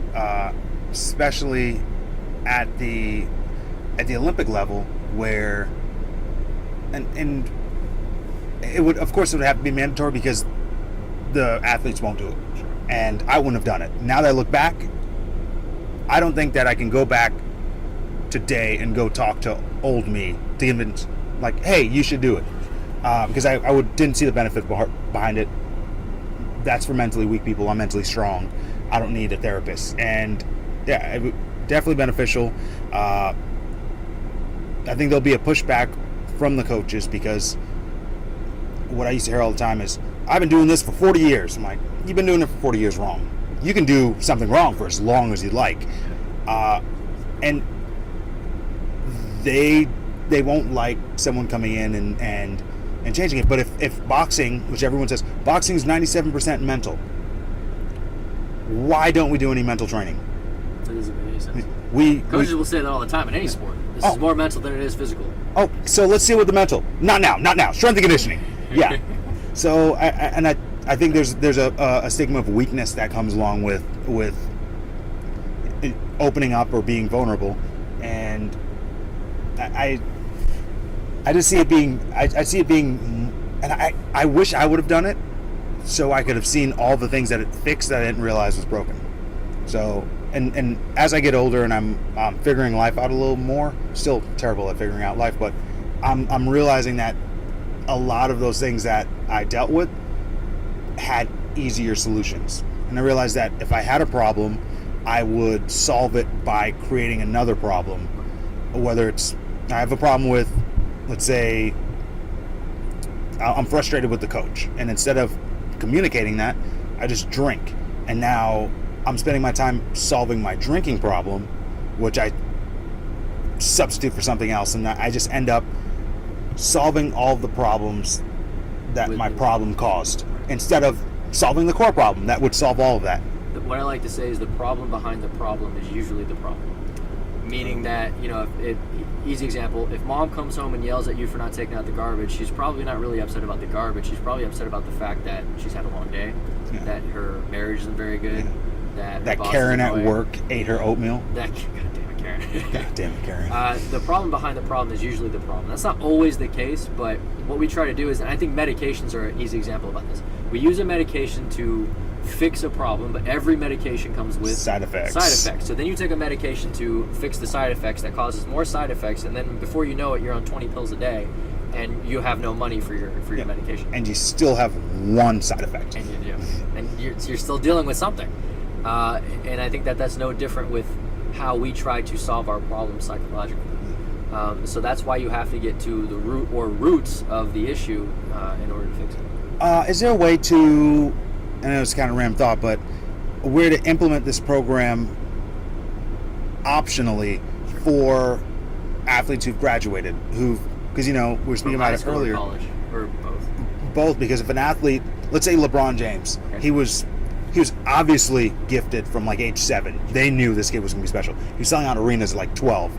especially at the Olympic level, where and it would, of course, it would have to be mandatory because the athletes won't do it, and I wouldn't have done it. Now that I look back, I don't think that I can go back today and go talk to old me to convince, like, hey, you should do it, because I didn't see the benefit behind it. That's for mentally weak people. I'm mentally strong. I don't need a therapist. And yeah, it, definitely beneficial. I think there'll be a pushback from the coaches because what I used to hear all the time is, I've been doing this for 40 years. I'm like, you've been doing it for 40 years wrong. You can do something wrong for as long as you'd like. And they won't like someone coming in and changing it. But if boxing, which everyone says, boxing is 97% mental, why don't we do any mental training? That doesn't make any sense. Coaches will say that all the time in any sport. This is more mental than it is physical. Oh, so let's see what the mental. Not now. Strength and conditioning. Yeah. So I think there's a stigma of weakness that comes along with opening up or being vulnerable, and I just see it being and I wish I would have done it so I could have seen all the things that it fixed that I didn't realize was broken. So and as I get older and I'm figuring life out a little more, still terrible at figuring out life, but I'm realizing that a lot of those things that I dealt with had easier solutions. And I realized that if I had a problem, I would solve it by creating another problem. Whether it's, I have a problem with, let's say, I'm frustrated with the coach, and instead of communicating that, I just drink. And now I'm spending my time solving my drinking problem, which I substitute for something else, and I just end up solving all the problems that my problem caused, instead of solving the core problem that would solve all of that. What I like to say is the problem behind the problem is usually the problem. Meaning that, easy example, if mom comes home and yells at you for not taking out the garbage, she's probably not really upset about the garbage. She's probably upset about the fact that she's had a long day, that her marriage isn't very good, that Karen at work ate her oatmeal. God damn it, Karen. God damn it, Karen. The problem behind the problem is usually the problem. That's not always the case, but what we try to do is, and I think medications are an easy example about this. We use a medication to fix a problem, but every medication comes with side effects. So then you take a medication to fix the side effects that causes more side effects, and then before you know it, you're on 20 pills a day, and you have no money for your medication. And you still have one side effect. And you're still dealing with something. And I think that's no different with how we try to solve our problems psychologically. So that's why you have to get to the root or roots of the issue in order to fix it. Is there a way to, I know it's kind of a random thought, but where to implement this program optionally for athletes who've graduated, because we were speaking about it earlier. College, or both. both, because if an athlete, let's say LeBron James, Okay. he was obviously gifted from like age 7. They knew this kid was going to be special. He was selling out arenas at like 12.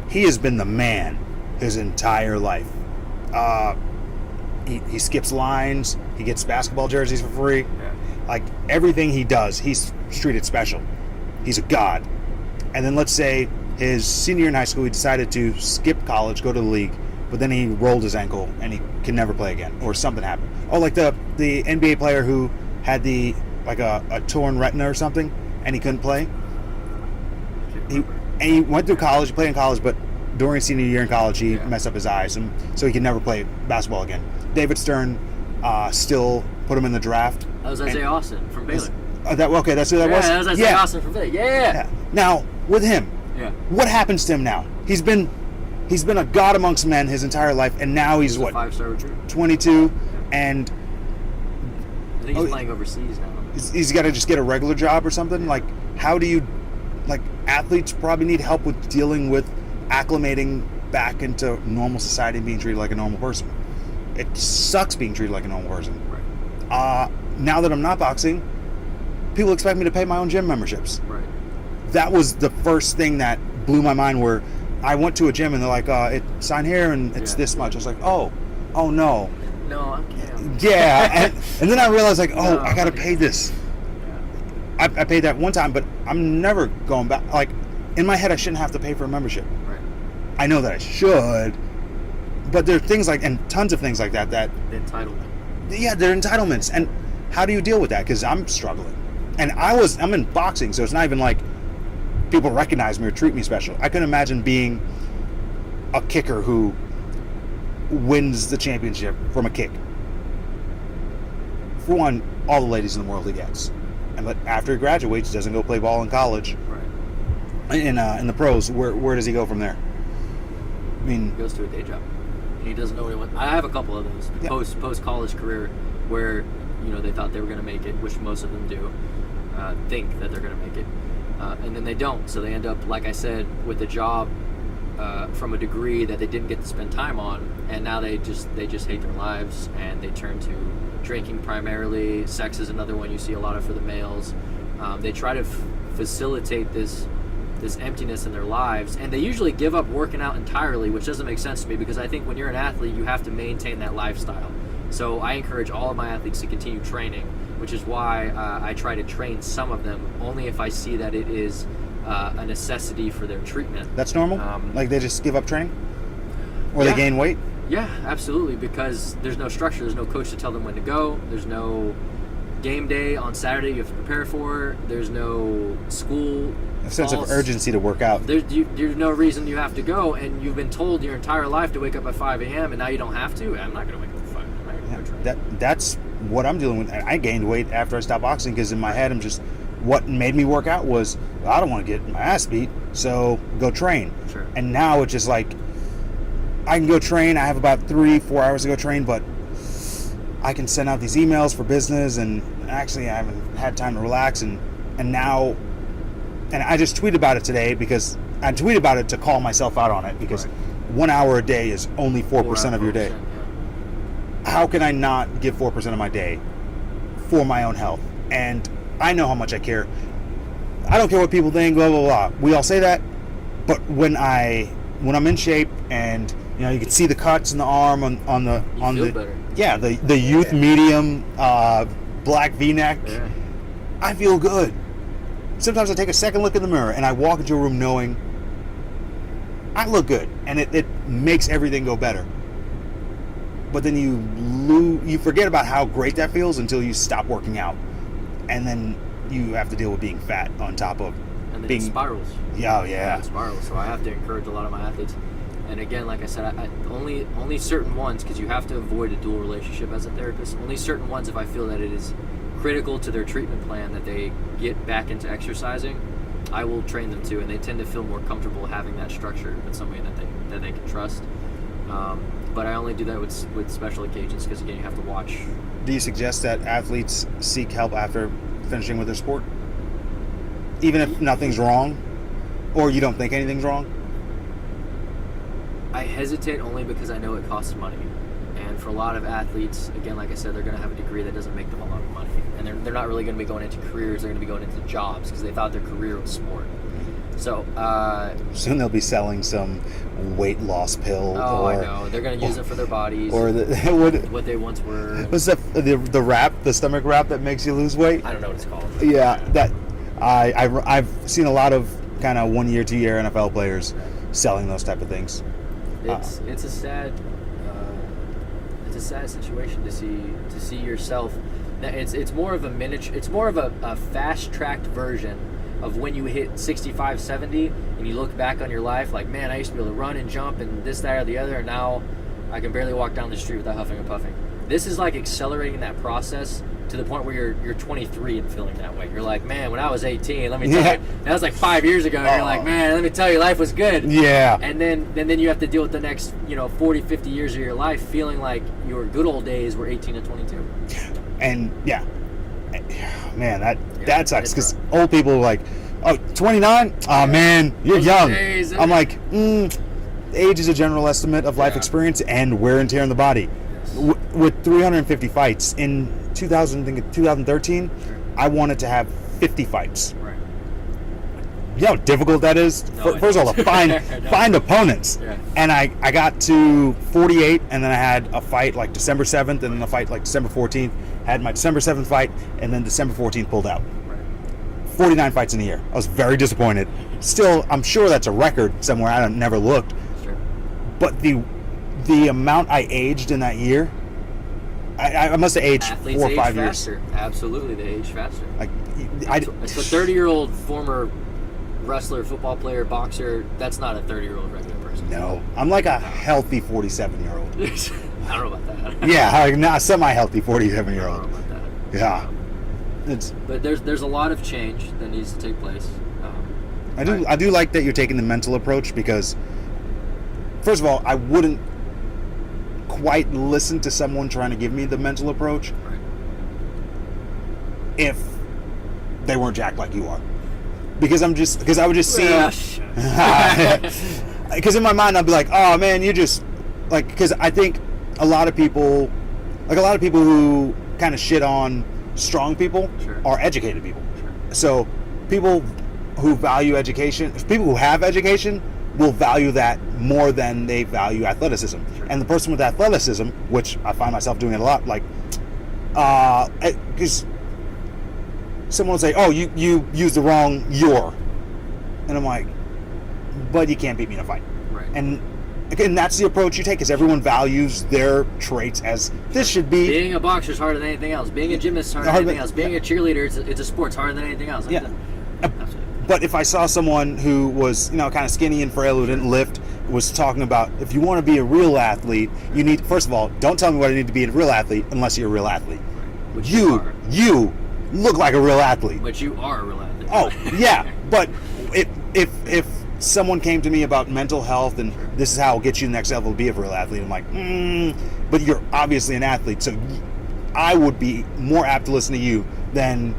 He has been the man his entire life. He skips lines. He gets basketball jerseys for free. Yeah. Like, everything he does, he's treated special. He's a god. And then let's say his senior year in high school, he decided to skip college, go to the league, but then he rolled his ankle and he can never play again, or something happened. Oh, like the NBA player who had a torn retina or something, and he couldn't play. He went through college, he played in college, but during his senior year in college, he messed up his eyes, and so he could never play basketball again. David Stern still put him in the draft. That was Isaiah Austin from Baylor. Okay, that's who that was? Yeah, that was Isaiah Austin from Baylor. Yeah. Now, with him, what happens to him now? He's been a god amongst men his entire life, and now he's what? 5-star recruit. 22, and I think he's playing overseas now. he's got to just get a regular job or something. Like, how do you, like, athletes probably need help with dealing with acclimating back into normal society and being treated like a normal person. It sucks being treated like a normal person. Right. Now that I'm not boxing, people expect me to pay my own gym memberships. Right. That was the first thing that blew my mind, where I went to a gym and they're like, sign here and it's this much. I was like, oh no. No, I can't. Yeah, and then I realized, like, I got to pay this. Yeah. I paid that one time, but I'm never going back. Like, in my head, I shouldn't have to pay for a membership. Right. I know that I should, but there are things like, and tons of things like that The entitlement. yeah, they're entitlements. And how do you deal with that? Because I'm struggling. And I'm in boxing, so it's not even like people recognize me or treat me special. I couldn't imagine being a kicker who wins the championship from a kick. For one, all the ladies in the world he gets. But after he graduates, doesn't go play ball in college. Right. In the pros, where does he go from there? I mean, He goes to a day job. And he doesn't know what he wants. I have a couple of those post college career where they thought they were going to make it, which most of them do, think that they're going to make it, and then they don't. So they end up, like I said, with a job from a degree that they didn't get to spend time on, and now they just hate their lives, and they turn to drinking primarily. Sex is another one you see a lot of for the males. They try to facilitate this emptiness in their lives, and they usually give up working out entirely, which doesn't make sense to me, because I think when you're an athlete, you have to maintain that lifestyle. So I encourage all of my athletes to continue training, which is why I try to train some of them only if I see that it is a necessity for their treatment. that's normal? Like, they just give up training? Or Yeah. they gain weight? Yeah, absolutely, because there's no structure. There's no coach to tell them when to go. There's no game day on Saturday you have to prepare for. There's no school. A sense of urgency to work out. There's no reason you have to go, and you've been told your entire life to wake up at 5 a.m. and now you don't have to. I'm not going to wake up at 5 a.m. I'm not going to go train. That's what I'm dealing with. I gained weight after I stopped boxing, because in my head, what made me work out was, I don't want to get my ass beat, so go train. Sure. And now it's just like, I can go train. I have about 3-4 hours to go train, but I can send out these emails for business, and actually I haven't had time to relax, and now, and I just tweeted about it today, because I tweeted about it to call myself out on it, because 1 hour a day is only 4% of your day. Yeah. How can I not give 4% of my day for my own health? And I know how much I care. I don't care what people think, blah, blah, blah. We all say that, but when I'm in shape, and you can see the cuts in the arm on the better. Yeah, the youth medium black V-neck. Yeah. I feel good. Sometimes I take a second look in the mirror and I walk into a room knowing I look good, and it makes everything go better. But then you forget about how great that feels until you stop working out, and then you have to deal with being fat on top of And then being it spirals. Yeah. It spirals. So I have to encourage a lot of my athletes. And again, like I said, I only certain ones, because you have to avoid a dual relationship as a therapist. Only certain ones, if I feel that it is critical to their treatment plan that they get back into exercising, I will train them too. And they tend to feel more comfortable having that structure with somebody that they can trust. But I only do that with special occasions, because again, you have to watch. Do you suggest that athletes seek help after finishing with their sport, even if nothing's wrong, or you don't think anything's wrong? I hesitate only because I know it costs money. And for a lot of athletes, again, like I said, they're going to have a degree that doesn't make them a lot of money, and they're not really going to be going into careers. They're going to be going into jobs because they thought their career was sport. So soon they'll be selling some weight loss pill. I know they're going to use it for their bodies, or what they once were. What's the wrap, the stomach wrap that makes you lose weight? I don't know what it's called. Yeah, that I've seen a lot of kind of 1 year, 2 year NFL players selling those type of things. It's a sad situation to see yourself. It's more of a miniature. It's more of a fast tracked version of when you hit 65, 70, and you look back on your life like, man, I used to be able to run and jump and this, that, or the other, and now I can barely walk down the street without huffing and puffing. This is like accelerating that process to the point where you're 23 and feeling that way. You're like, man, when I was 18, let me tell you, that was like 5 years ago. And you're like, man, let me tell you, life was good. Yeah. And then you have to deal with the next, 40, 50 years of your life feeling like your good old days were 18 to 22. And yeah, man, that sucks because old people are like, oh, 29? Oh man, you're young. I'm like, age is a general estimate of life experience and wear and tear on the body. Yes. With 350 fights in 2013, I wanted to have 50 fights. Right. You know how difficult that is? No, First of all, to find opponents. Yeah. And I got to 48, and then I had a fight like December 7th, and then a fight like December 14th. Had my December 7th fight, and then December 14th pulled out. Right. 49 fights in a year. I was very disappointed. Still, I'm sure that's a record somewhere. I never looked. Sure. But the amount I aged in that year, I must have aged Athletes 4 or 5 age years. faster. Absolutely, they age faster. It's a 30-year-old former wrestler, football player, boxer. That's not a 30-year-old regular person. No, I'm like a healthy 47-year-old. I don't know about that. Yeah, like not a semi-healthy 47-year-old. I don't know about that. Yeah, but there's a lot of change that needs to take place. I do like that you're taking the mental approach because, first of all, I wouldn't quite listen to someone trying to give me the mental approach if they weren't jacked like you are. Because I would just see. Because in my mind I'd be like, oh man, you just like, because I think a lot of people who kind of shit on strong people are educated people. So people who value education, people who have education will value that more than they value athleticism. And the person with athleticism, which I find myself doing it a lot, like, because someone will say, oh, you used the wrong "your," and I'm like, but you can't beat me in a fight. Right. And again, that's the approach you take, because everyone values their traits as this should be. Being a boxer is harder than anything else. Being a gymnast is harder than anything else. Being a cheerleader, it's a sport. It's harder than anything else. Yeah. Absolutely. But if I saw someone who was, kind of skinny and frail, who didn't lift, was talking about, if you want to be a real athlete, you need, first of all, don't tell me what I need to be a real athlete unless you're a real athlete. Which you look like a real athlete. But you are a real athlete. Oh, yeah. But if someone came to me about mental health and this is how I'll get you to the next level to be a real athlete, I'm like, but you're obviously an athlete, so I would be more apt to listen to you than,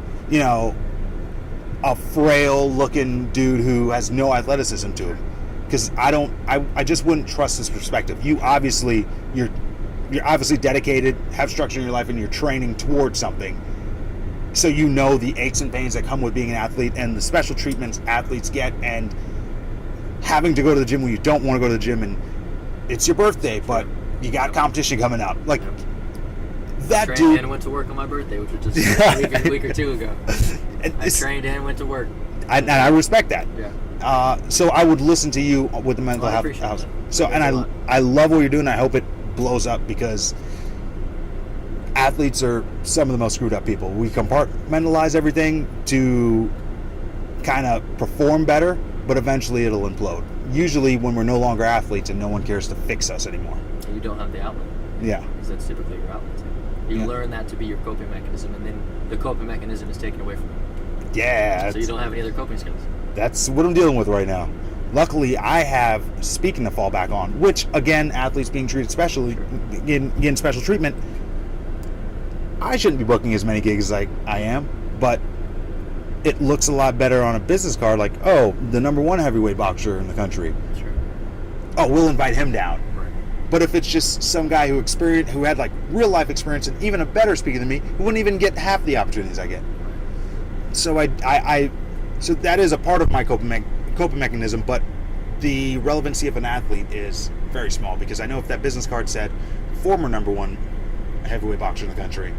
a frail-looking dude who has no athleticism to him, because I just wouldn't trust his perspective. You're obviously dedicated, have structure in your life, and you're training towards something. So you know the aches and pains that come with being an athlete and the special treatments athletes get, and having to go to the gym when you don't want to go to the gym, and it's your birthday, but you got competition coming up. Like that dude. Trained and went to work on my birthday, which was just a week or two ago. I trained and went to work. And I respect that. Yeah. So I would listen to you with the mental health. So, and I love what you're doing. I hope it blows up, because athletes are some of the most screwed up people. We compartmentalize everything to kind of perform better, but eventually it'll implode. Usually when we're no longer athletes and no one cares to fix us anymore. And you don't have the outlet. Yeah. Because that's typically your outlet. You learn that to be your coping mechanism, and then the coping mechanism is taken away from you. Yeah. So you don't have any other coping skills. That's what I'm dealing with right now. Luckily, I have speaking to fall back on, which, again, athletes being treated specially, getting special treatment, I shouldn't be booking as many gigs as I am, but it looks a lot better on a business card, like, oh, the #1 heavyweight boxer in the country. Sure. Oh, we'll invite him down. Right. But if it's just some guy who had like real life experience and even a better speaker than me, who wouldn't even get half the opportunities I get. So so that is a part of my coping mechanism, but the relevancy of an athlete is very small, because I know if that business card said former #1 heavyweight boxer in the country,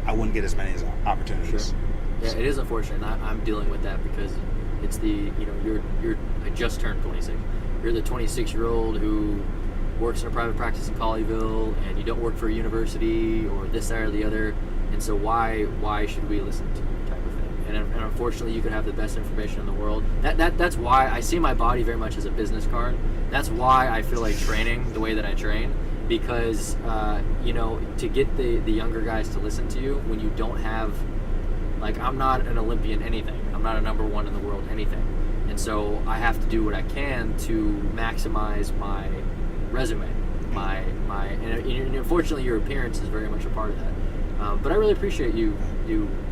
I wouldn't get as many opportunities. Sure. Yeah, it is unfortunate. I'm dealing with that because it's I just turned 26. You're the 26-year-old who works in a private practice in Colleyville, and you don't work for a university or this, that, or the other. And so why should we listen to you, type of thing? And unfortunately, you could have the best information in the world. That's why I see my body very much as a business card. That's why I feel like training the way that I train, because to get the younger guys to listen to you when you don't have, like, I'm not an Olympian anything. I'm not a #1 in the world anything. And so I have to do what I can to maximize my resume, and unfortunately your appearance is very much a part of that. But I really appreciate you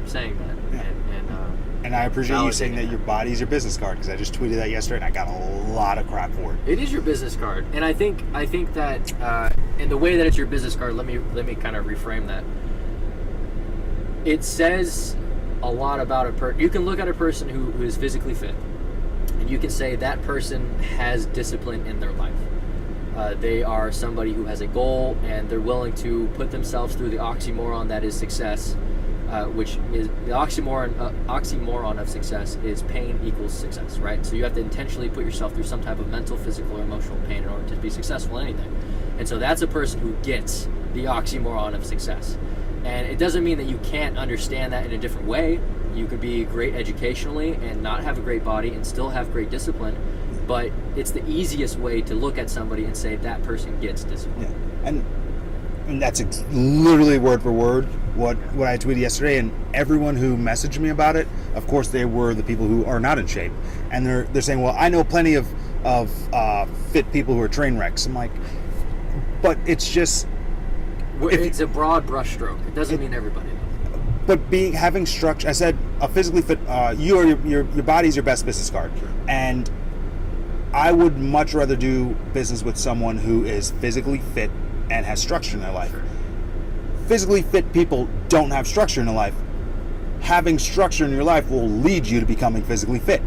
saying that. Yeah. And I appreciate you saying that your body's your business card, because I just tweeted that yesterday and I got a lot of crap for it. It is your business card, and I think that in the way that it's your business card, let me kind of reframe that. It says a lot about a person. You can look at a person who is physically fit, and you can say that person has discipline in their life. They are somebody who has a goal, and they're willing to put themselves through the oxymoron that is success, which is the oxymoron of success is pain equals success, right? So you have to intentionally put yourself through some type of mental, physical, or emotional pain in order to be successful in anything. And so that's a person who gets the oxymoron of success. And it doesn't mean that you can't understand that in a different way. You could be great educationally and not have a great body and still have great discipline. But it's the easiest way to look at somebody and say that person gets discipline. Yeah. And that's literally word for word what I tweeted yesterday. And everyone who messaged me about it, of course, they were the people who are not in shape. And they're saying, well, I know plenty of fit people who are train wrecks. I'm like, but it's just... It's a broad brushstroke. It doesn't mean everybody. But having structure, I said a physically fit, your body's your best business card. Sure. And I would much rather do business with someone who is physically fit and has structure in their life. Sure. Physically fit people don't have structure in their life. Having structure in your life will lead you to becoming physically fit.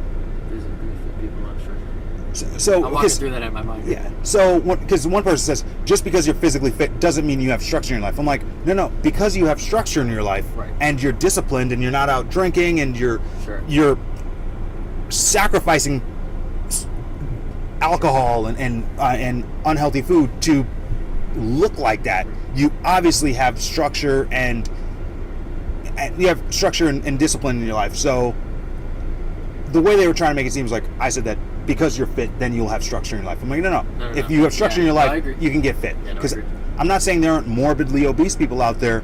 Physically fit people have structure. So I'm walking through that in my mind. Yeah. So because one person says, just because you're physically fit doesn't mean you have structure in your life. I'm like, no. Because you have structure in your life, right, and you're disciplined and you're not out drinking and you're sacrificing alcohol and unhealthy food to look like that, you obviously have structure and you have structure and discipline in your life. So the way they were trying to make it seem was like I said that because you're fit, then you'll have structure in your life. I'm like, no. If you have structure in your life, you can get fit. Because I'm not saying there aren't morbidly obese people out there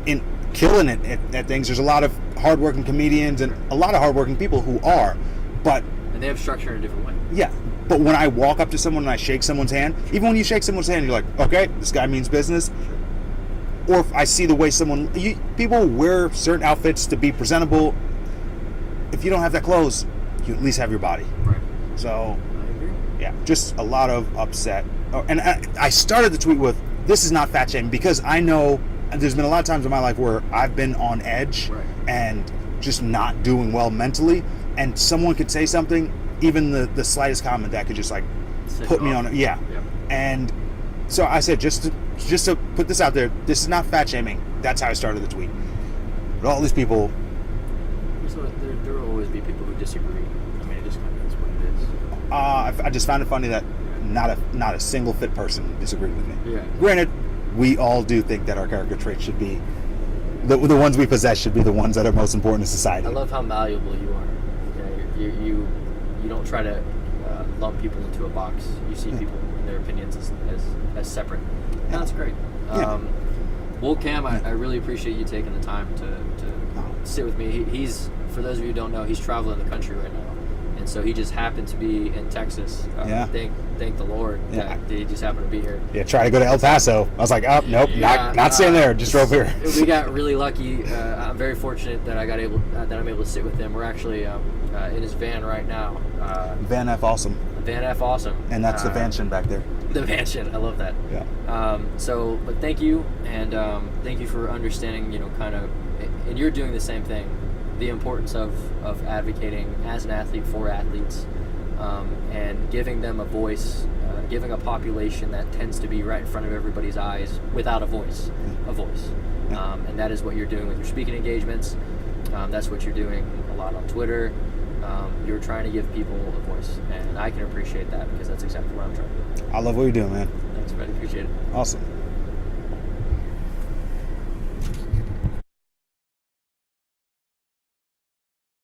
in killing it at things. There's a lot of hardworking comedians and a lot of hardworking people who are, and they have structure in a different way. Yeah. But when I walk up to someone and I shake someone's hand, even when you shake someone's hand, you're like, okay, this guy means business. Or if I see the way people wear certain outfits to be presentable. If you don't have that clothes, you at least have your body. Right. So, I agree. Yeah, just a lot of upset. Oh, and I started the tweet with, this is not fat shaming, because I know there's been a lot of times in my life where I've been on edge and just not doing well mentally, and someone could say something, even the slightest comment that could just like put me on it. Yeah. Yep. And so I said, just to put this out there, this is not fat shaming. That's how I started the tweet. But all these people... There will always be people who disagree. I mean, it just kind of is what it is. I just found it funny that not a single fit person disagreed with me. Yeah. Granted, we all do think that our character traits should be... The ones we possess should be the ones that are most important in society. I love how malleable you are. Okay? You don't try to lump people into a box. You see people and their opinions as separate. And that's great. Well, Cam, I really appreciate you taking the time to sit with me. He's, for those of you who don't know, he's traveling the country right now. And so he just happened to be in Texas. Thank the Lord that he just happened to be here. Yeah, try to go to El Paso. I was like, oh, nope, not staying there. Just drove here. We got really lucky. I'm very fortunate that I'm able to sit with him. We're actually in his van right now. Van F awesome. Van F. Awesome. And that's the Vansion back there. The Vansion. I love that. Yeah. But thank you, and thank you for understanding, kind of, and you're doing the same thing, the importance of advocating as an athlete for athletes, and giving them a voice, giving a population that tends to be right in front of everybody's eyes without a voice. Yeah. And that is what you're doing with your speaking engagements. That's what you're doing a lot on Twitter. You're trying to give people a voice, and I can appreciate that because that's exactly what I'm trying to do. I love what you're doing, man. Thanks, buddy. Appreciate it. Awesome.